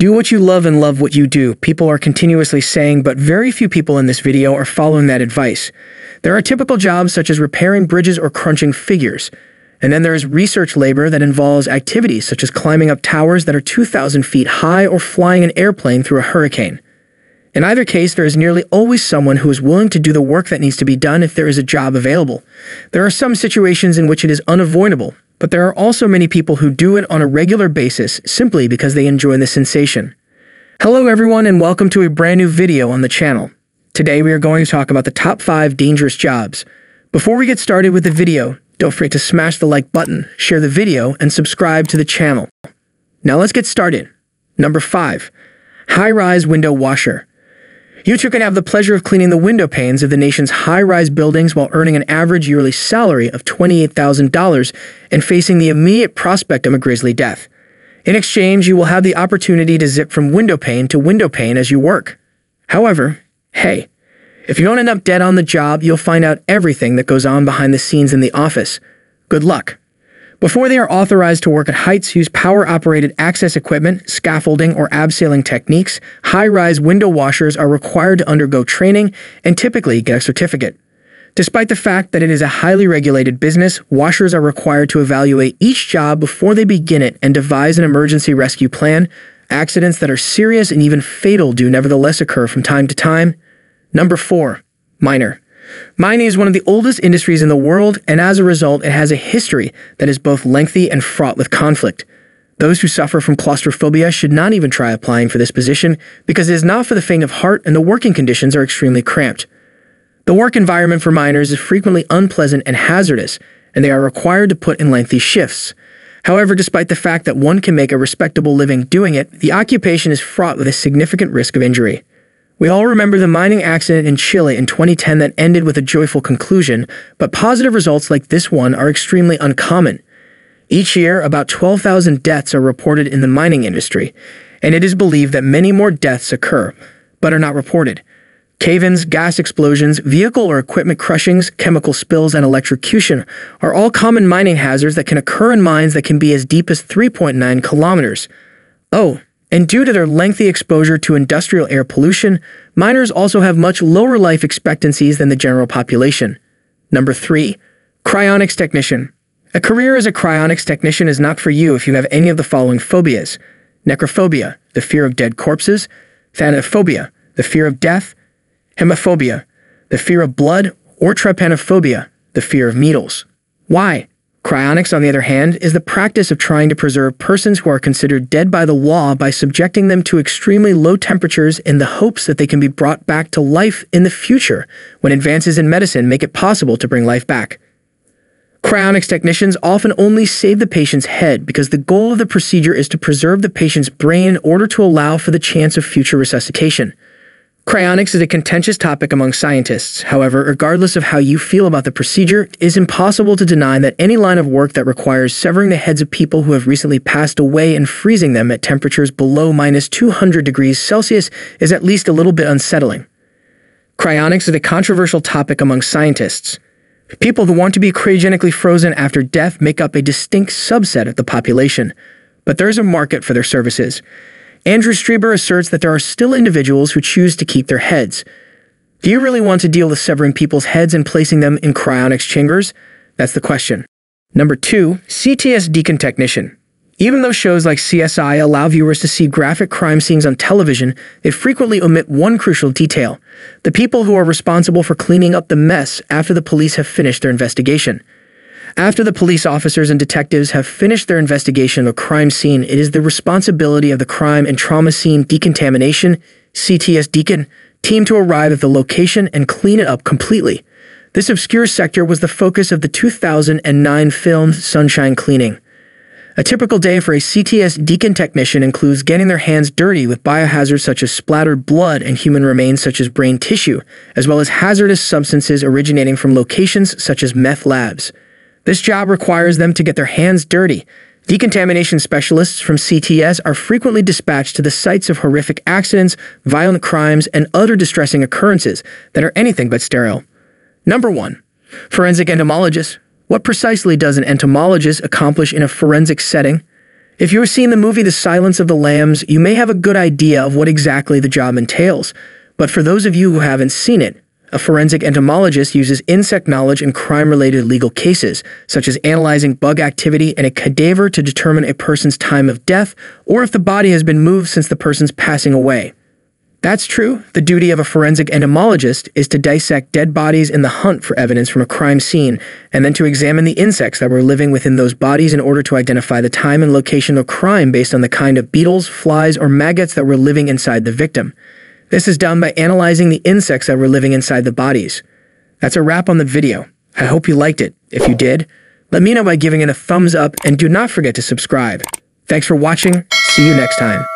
Do what you love and love what you do, people are continuously saying, but very few people in this video are following that advice. There are typical jobs such as repairing bridges or crunching figures. And then there is research labor that involves activities such as climbing up towers that are 2,000 feet high or flying an airplane through a hurricane. In either case, there is nearly always someone who is willing to do the work that needs to be done if there is a job available. There are some situations in which it is unavoidable, but there are also many people who do it on a regular basis simply because they enjoy the sensation. Hello everyone and welcome to a brand new video on the channel. Today we are going to talk about the top 5 dangerous jobs. Before we get started with the video, don't forget to smash the like button, share the video, and subscribe to the channel. Now let's get started. Number 5. High-rise window washer. You two can have the pleasure of cleaning the window panes of the nation's high-rise buildings while earning an average yearly salary of $28,000 and facing the immediate prospect of a grisly death. In exchange, you will have the opportunity to zip from window pane to window pane as you work. However, hey, if you don't end up dead on the job, you'll find out everything that goes on behind the scenes in the office. Good luck. Before they are authorized to work at heights, use power-operated access equipment, scaffolding, or abseiling techniques, high-rise window washers are required to undergo training and typically get a certificate. Despite the fact that it is a highly regulated business, washers are required to evaluate each job before they begin it and devise an emergency rescue plan. Accidents that are serious and even fatal do nevertheless occur from time to time. Number 4. Miner. Mining is one of the oldest industries in the world, and as a result, it has a history that is both lengthy and fraught with conflict. Those who suffer from claustrophobia should not even try applying for this position because it is not for the faint of heart and the working conditions are extremely cramped. The work environment for miners is frequently unpleasant and hazardous, and they are required to put in lengthy shifts. However, despite the fact that one can make a respectable living doing it, the occupation is fraught with a significant risk of injury. We all remember the mining accident in Chile in 2010 that ended with a joyful conclusion, but positive results like this one are extremely uncommon. Each year, about 12,000 deaths are reported in the mining industry, and it is believed that many more deaths occur, but are not reported. Cave-ins, gas explosions, vehicle or equipment crushings, chemical spills, and electrocution are all common mining hazards that can occur in mines that can be as deep as 3.9 kilometers. Oh, and due to their lengthy exposure to industrial air pollution, miners also have much lower life expectancies than the general population. Number 3. Cryonics Technician. A career as a cryonics technician is not for you if you have any of the following phobias: necrophobia, the fear of dead corpses; thanophobia, the fear of death; hemophobia, the fear of blood; or trypanophobia, the fear of needles. Why? Cryonics, on the other hand, is the practice of trying to preserve persons who are considered dead by the law by subjecting them to extremely low temperatures in the hopes that they can be brought back to life in the future when advances in medicine make it possible to bring life back. Cryonics technicians often only save the patient's head because the goal of the procedure is to preserve the patient's brain in order to allow for the chance of future resuscitation. Cryonics is a contentious topic among scientists. However, regardless of how you feel about the procedure, it is impossible to deny that any line of work that requires severing the heads of people who have recently passed away and freezing them at temperatures below -200 degrees Celsius is at least a little bit unsettling. Cryonics is a controversial topic among scientists. People who want to be cryogenically frozen after death make up a distinct subset of the population, but there is a market for their services. Andrew Strieber asserts that there are still individuals who choose to keep their heads. Do you really want to deal with severing people's heads and placing them in cryonics chambers? That's the question. Number 2. CTS Decontamination Technician. Even though shows like CSI allow viewers to see graphic crime scenes on television, they frequently omit one crucial detail: the people who are responsible for cleaning up the mess after the police have finished their investigation. After the police officers and detectives have finished their investigation of a crime scene, it is the responsibility of the Crime and Trauma Scene Decontamination (CTS Decon) team to arrive at the location and clean it up completely. This obscure sector was the focus of the 2009 film Sunshine Cleaning. A typical day for a CTS Decontamination technician includes getting their hands dirty with biohazards such as splattered blood and human remains such as brain tissue, as well as hazardous substances originating from locations such as meth labs. This job requires them to get their hands dirty. Decontamination specialists from CTS are frequently dispatched to the sites of horrific accidents, violent crimes, and other distressing occurrences that are anything but sterile. Number 1. Forensic entomologist. What precisely does an entomologist accomplish in a forensic setting? If you have seen the movie The Silence of the Lambs, you may have a good idea of what exactly the job entails. But for those of you who haven't seen it, a forensic entomologist uses insect knowledge in crime-related legal cases, such as analyzing bug activity in a cadaver to determine a person's time of death or if the body has been moved since the person's passing away. That's true. The duty of a forensic entomologist is to dissect dead bodies in the hunt for evidence from a crime scene, and then to examine the insects that were living within those bodies in order to identify the time and location of crime based on the kind of beetles, flies, or maggots that were living inside the victim. This is done by analyzing the insects that were living inside the bodies. That's a wrap on the video. I hope you liked it. If you did, let me know by giving it a thumbs up and do not forget to subscribe. Thanks for watching. See you next time.